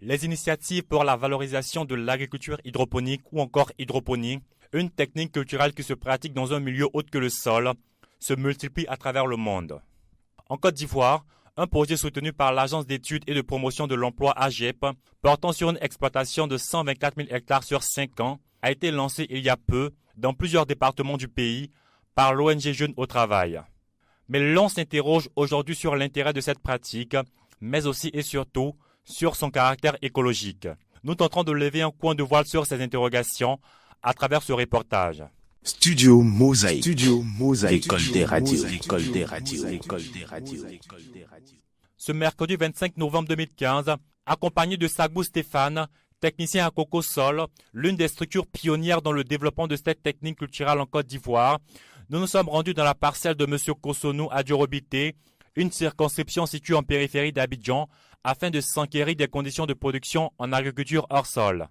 Les initiatives pour la valorisation de l'agriculture hydroponique ou encore hydroponie, une technique culturelle qui se pratique dans un milieu autre que le sol, se multiplient à travers le monde. En Côte d'Ivoire, un projet soutenu par l'Agence d'études et de promotion de l'emploi AGEP, portant sur une exploitation de 124 000 hectares sur 5 ans, a été lancé il y a peu dans plusieurs départements du pays par l'ONG Jeunes au Travail. Mais l'on s'interroge aujourd'hui sur l'intérêt de cette pratique, mais aussi et surtout sur son caractère écologique. Nous tenterons de lever un coin de voile sur ces interrogations à travers ce reportage. Studio Mosaïque. École des radios. Ce mercredi 25 novembre 2015, accompagné de Sagbou Stéphane, technicien à Cocosol, l'une des structures pionnières dans le développement de cette technique culturelle en Côte d'Ivoire, nous nous sommes rendus dans la parcelle de M. Kosonou à Diorobité, une circonscription située en périphérie d'Abidjan, afin de s'enquérir des conditions de production en agriculture hors sol.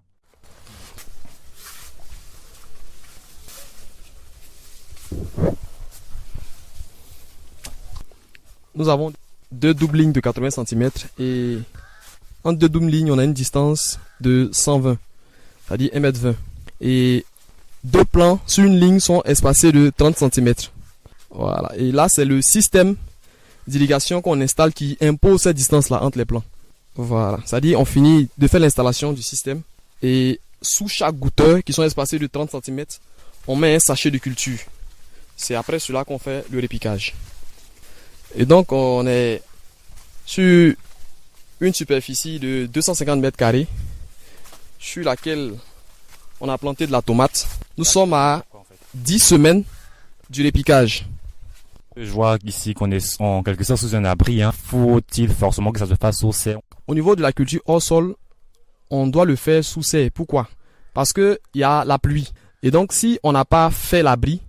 Nous avons deux doubles lignes de 80 cm et entre deux doubles lignes, on a une distance de 120, c'est-à-dire 1,20 m. Et deux plans sur une ligne sont espacés de 30 cm. Voilà. Et là, c'est le système d'irrigation qu'on installe qui impose cette distance-là entre les plans. Voilà. C'est-à-dire, on finit de faire l'installation du système et sous chaque goutteur, qui sont espacés de 30 cm, on met un sachet de culture. C'est après cela qu'on fait le répiquage. Et donc, on est sur une superficie de 250 mètres carrés sur laquelle on a planté de la tomate. Nous sommes à 10 semaines du répiquage. Je vois ici qu'on est en quelque sorte sous un abri. Faut-il forcément que ça se fasse sous serre? Au niveau de la culture hors sol, on doit le faire sous serre. Pourquoi? Parce qu'il y a la pluie. Et donc, si on n'a pas fait l'abri,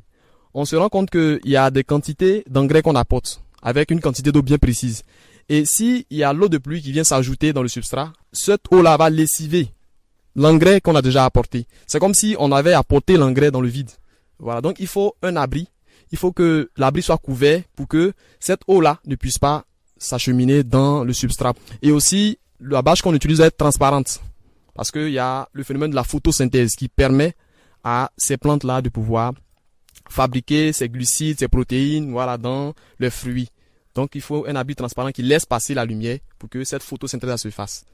on se rend compte qu'il y a des quantités d'engrais qu'on apporte avec une quantité d'eau bien précise. Et s'il y a l'eau de pluie qui vient s'ajouter dans le substrat, cette eau-là va lessiver l'engrais qu'on a déjà apporté. C'est comme si on avait apporté l'engrais dans le vide. Voilà, donc il faut un abri. Il faut que l'abri soit couvert pour que cette eau-là ne puisse pas s'acheminer dans le substrat. Et aussi, la bâche qu'on utilise doit être transparente. Parce qu'il y a le phénomène de la photosynthèse qui permet à ces plantes-là de pouvoir fabriquer ces glucides, ces protéines, voilà, dans les fruits. Donc, il faut un abri transparent qui laisse passer la lumière pour que cette photosynthèse se fasse.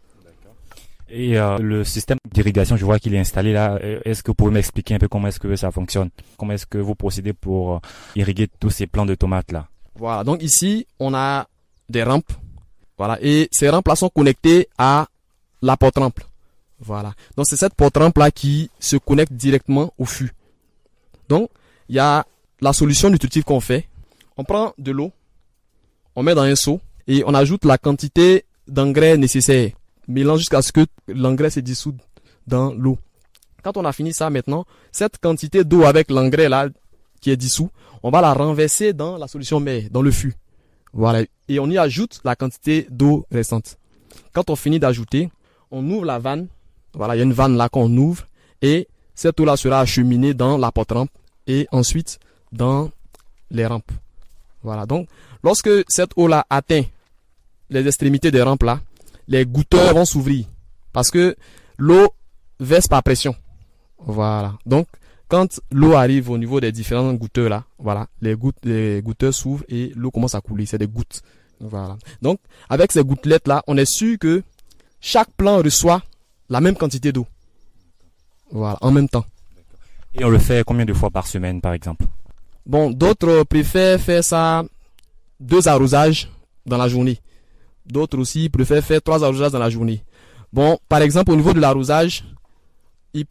Et le système d'irrigation, je vois qu'il est installé là. Est-ce que vous pouvez m'expliquer un peu comment est-ce que ça fonctionne? Comment est-ce que vous procédez pour irriguer tous ces plants de tomates là? Voilà, donc ici, on a des rampes. Voilà, et ces rampes là sont connectées à la porte-rampe. Voilà, donc c'est cette porte-rampe là qui se connecte directement au fût. Donc, il y a la solution nutritive qu'on fait. On prend de l'eau, on met dans un seau et on ajoute la quantité d'engrais nécessaire. Mélange jusqu'à ce que l'engrais se dissoude dans l'eau. Quand on a fini ça maintenant, cette quantité d'eau avec l'engrais là qui est dissous, on va la renverser dans la solution mère, dans le fût. Voilà, et on y ajoute la quantité d'eau restante. Quand on finit d'ajouter, on ouvre la vanne. Voilà, il y a une vanne là qu'on ouvre et cette eau là sera acheminée dans la porte-rampe et ensuite dans les rampes. Voilà, donc lorsque cette eau là atteint les extrémités des rampes là, les gouteurs vont s'ouvrir parce que l'eau verse par pression. Voilà. Donc, quand l'eau arrive au niveau des différents gouteurs là, voilà, les gouteurs s'ouvrent et l'eau commence à couler. C'est des gouttes. Voilà. Donc, avec ces gouttelettes là, on est sûr que chaque plant reçoit la même quantité d'eau. Voilà, en même temps. Et on le fait combien de fois par semaine, par exemple? Bon, d'autres préfèrent faire ça 2 arrosages dans la journée. D'autres aussi préfèrent faire 3 arrosages dans la journée. Bon, par exemple, au niveau de l'arrosage, on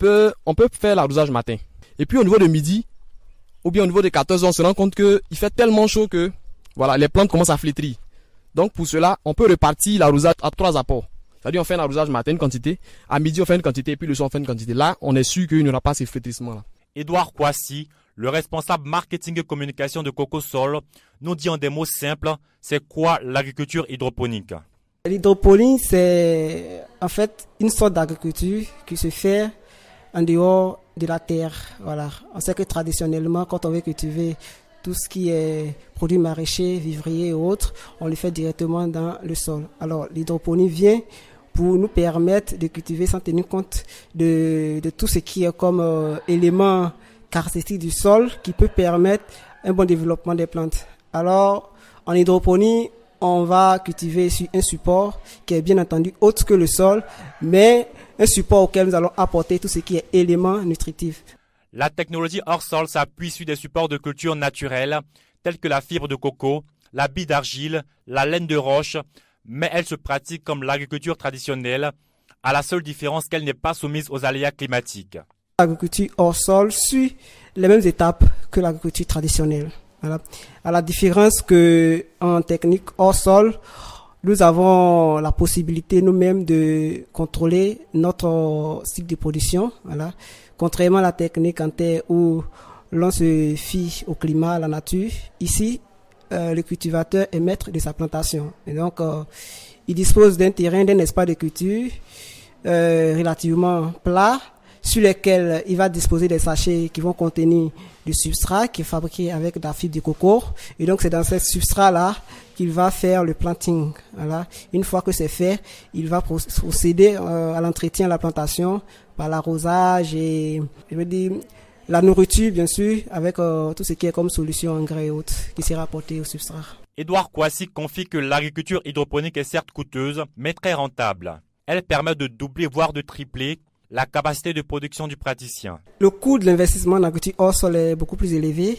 peut faire l'arrosage matin. Et puis au niveau de midi, ou bien au niveau de 14 heures, on se rend compte qu'il fait tellement chaud que voilà, les plantes commencent à flétrir. Donc pour cela, on peut repartir l'arrosage à 3 apports. C'est-à-dire on fait un arrosage matin, une quantité, à midi on fait une quantité, et puis le soir on fait une quantité. Là, on est sûr qu'il n'y aura pas ces flétrissements-là. Edouard Kouassi, le responsable marketing et communication de Cocosol, nous dit en des mots simples, c'est quoi l'agriculture hydroponique? L'hydroponie, c'est en fait une sorte d'agriculture qui se fait en dehors de la terre. Voilà. On sait que traditionnellement, quand on veut cultiver tout ce qui est produits maraîchers, vivriers et autres, on le fait directement dans le sol. Alors, l'hydroponie vient pour nous permettre de cultiver sans tenir compte de tout ce qui est comme élément caractéristique du sol qui peut permettre un bon développement des plantes. Alors, en hydroponie, on va cultiver sur un support qui est bien entendu autre que le sol, mais un support auquel nous allons apporter tout ce qui est éléments nutritifs. La technologie hors sol s'appuie sur des supports de culture naturels tels que la fibre de coco, la bille d'argile, la laine de roche, mais elle se pratique comme l'agriculture traditionnelle, à la seule différence qu'elle n'est pas soumise aux aléas climatiques. L'agriculture hors sol suit les mêmes étapes que l'agriculture traditionnelle. Voilà. À la différence que en technique hors sol, nous avons la possibilité nous-mêmes de contrôler notre cycle de production. Voilà. Contrairement à la technique en terre où l'on se fie au climat, à la nature, ici, le cultivateur est maître de sa plantation. Et donc, il dispose d'un terrain, d'un espace de culture relativement plat, sur lesquels il va disposer des sachets qui vont contenir du substrat qui est fabriqué avec de la fibre de coco. Et donc, c'est dans ce substrat-là qu'il va faire le planting. Voilà. Une fois que c'est fait, il va procéder à l'entretien de la plantation par l'arrosage et, je veux dire, la nourriture, bien sûr, avec tout ce qui est comme solution engrais et autres qui sera apporté au substrat. Édouard Kouassi confie que l'agriculture hydroponique est certes coûteuse, mais très rentable. Elle permet de doubler, voire de tripler, la capacité de production du praticien. Le coût de l'investissement en agriculture hors sol est beaucoup plus élevé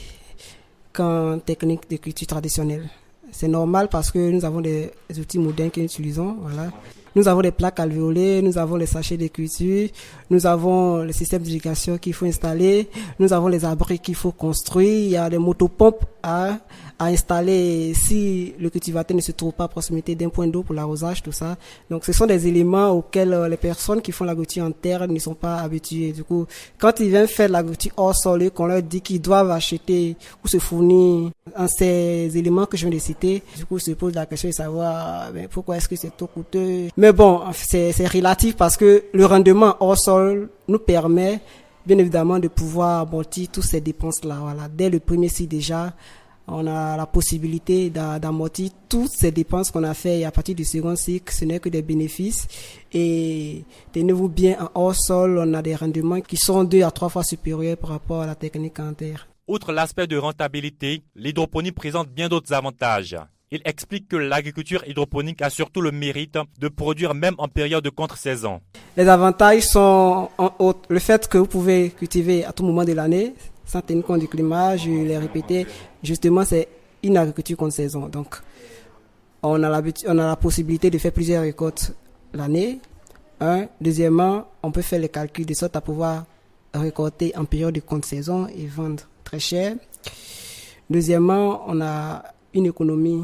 qu'en technique de culture traditionnelle. C'est normal parce que nous avons des outils modernes que nous utilisons. Voilà. Nous avons des plaques alvéolées, nous avons les sachets de culture, nous avons le système d'irrigation qu'il faut installer, nous avons les abris qu'il faut construire, il y a des motopompes à installer si le cultivateur ne se trouve pas à proximité d'un point d'eau pour l'arrosage, tout ça. Donc ce sont des éléments auxquels les personnes qui font l'agriculture en terre ne sont pas habituées. Du coup, quand ils viennent faire l'agriculture hors sol, qu'on leur dit qu'ils doivent acheter ou se fournir en ces éléments que je viens de citer, du coup, se pose la question de savoir pourquoi est-ce que c'est trop coûteux. Mais bon, c'est relatif parce que le rendement hors sol nous permet bien évidemment de pouvoir amortir toutes ces dépenses-là. Voilà. Dès le premier cycle déjà, on a la possibilité d'amortir toutes ces dépenses qu'on a fait et à partir du second cycle, ce n'est que des bénéfices. Et tenez-vous bien, en hors sol, on a des rendements qui sont 2 à 3 fois supérieurs par rapport à la technique en terre. Outre l'aspect de rentabilité, l'hydroponie présente bien d'autres avantages. Il explique que l'agriculture hydroponique a surtout le mérite de produire même en période de contre-saison. Les avantages sont le fait que vous pouvez cultiver à tout moment de l'année, sans tenir compte du climat, je l'ai répété, justement c'est une agriculture contre saison. Donc on a la possibilité de faire plusieurs récoltes l'année. Deuxièmement, on peut faire les calculs de sorte à pouvoir récolter en période de contre saison et vendre très cher. Deuxièmement, on a une économie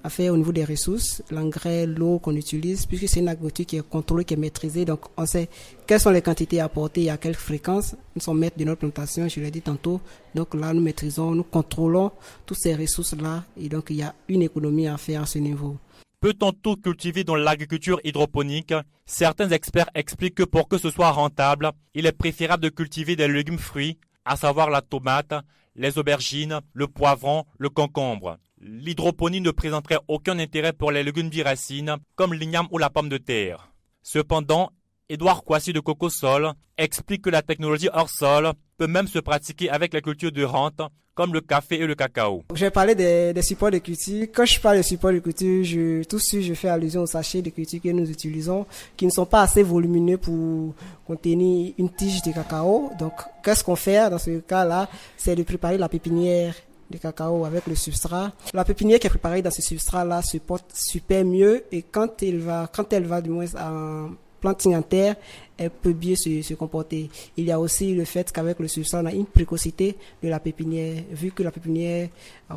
à faire au niveau des ressources, l'engrais, l'eau qu'on utilise, puisque c'est une agriculture qui est contrôlée, qui est maîtrisée. Donc, on sait quelles sont les quantités à apporter et à quelle fréquence. Nous sommes maîtres de notre plantation, je l'ai dit tantôt. Donc là, nous maîtrisons, nous contrôlons toutes ces ressources-là. Et donc, il y a une économie à faire à ce niveau. Peut-on tout cultiver dans l'agriculture hydroponique? Certains experts expliquent que pour que ce soit rentable, il est préférable de cultiver des légumes-fruits, à savoir la tomate, les aubergines, le poivron, le concombre. L'hydroponie ne présenterait aucun intérêt pour les légumes biracines comme l'igname ou la pomme de terre. Cependant, Édouard Kouassi de Cocosol explique que la technologie hors sol peut même se pratiquer avec les cultures de rente comme le café et le cacao. Je vais parler des supports de culture. Quand je parle de supports de culture, je fais allusion aux sachets de culture que nous utilisons qui ne sont pas assez volumineux pour contenir une tige de cacao. Donc, qu'est-ce qu'on fait dans ce cas-là? C'est de préparer la pépinière de cacao avec le substrat. La pépinière qui est préparée dans ce substrat-là se porte super mieux et quand elle va du moins en planting en terre, elle peut bien se comporter. Il y a aussi le fait qu'avec le substrat, on a une précocité de la pépinière, vu que la pépinière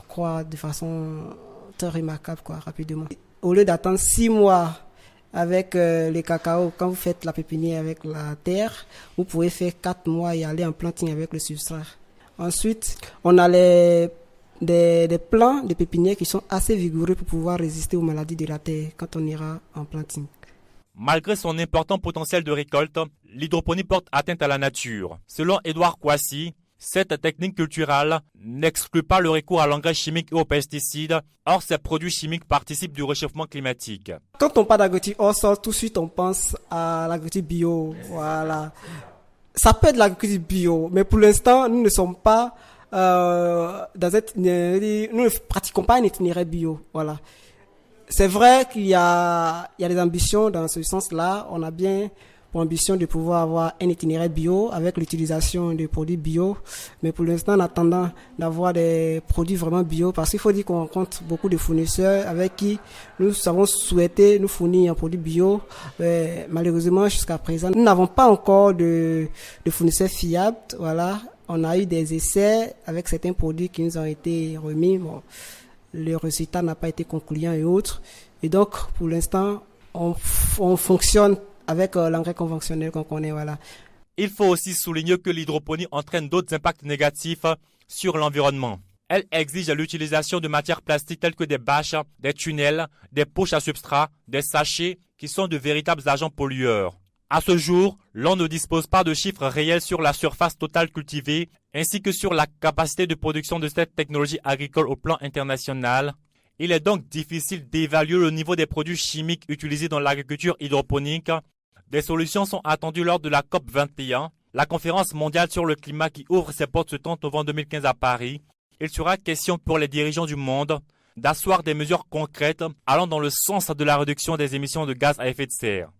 croît de façon très remarquable, rapidement. Au lieu d'attendre 6 mois avec les cacao, quand vous faites la pépinière avec la terre, vous pouvez faire 4 mois et aller en planting avec le substrat. Ensuite, on a des plants de pépinière qui sont assez vigoureux pour pouvoir résister aux maladies de la terre quand on ira en planting. Malgré son important potentiel de récolte, l'hydroponie porte atteinte à la nature. Selon Édouard Kouassi, Cette technique culturelle n'exclut pas le recours à l'engrais chimique et aux pesticides. Or, ces produits chimiques participent du réchauffement climatique. Quand on parle d'agriculture hors sol, tout de suite on pense à l'agriculture bio. Voilà. Ça peut être l'agriculture bio, mais pour l'instant, nous ne sommes pas dans cette itinéraire, nous ne pratiquons pas un itinéraire bio. Voilà. C'est vrai qu'il y a des ambitions dans ce sens-là. On a bien pour ambition de pouvoir avoir un itinéraire bio avec l'utilisation des produits bio. Mais pour l'instant, en attendant d'avoir des produits vraiment bio, parce qu'il faut dire qu'on rencontre beaucoup de fournisseurs avec qui nous avons souhaité nous fournir un produit bio. Mais malheureusement, jusqu'à présent, nous n'avons pas encore de fournisseurs fiables. Voilà. On a eu des essais avec certains produits qui nous ont été remis. Bon, le résultat n'a pas été concluant et autres. Et donc, pour l'instant, on fonctionne avec l'engrais conventionnel qu'on connaît, voilà. Il faut aussi souligner que l'hydroponie entraîne d'autres impacts négatifs sur l'environnement. Elle exige l'utilisation de matières plastiques telles que des bâches, des tunnels, des poches à substrat, des sachets qui sont de véritables agents pollueurs. À ce jour, l'on ne dispose pas de chiffres réels sur la surface totale cultivée ainsi que sur la capacité de production de cette technologie agricole au plan international. Il est donc difficile d'évaluer le niveau des produits chimiques utilisés dans l'agriculture hydroponique. Des solutions sont attendues lors de la COP 21, la conférence mondiale sur le climat qui ouvre ses portes ce 30 novembre 2015 à Paris. Il sera question pour les dirigeants du monde d'asseoir des mesures concrètes allant dans le sens de la réduction des émissions de gaz à effet de serre.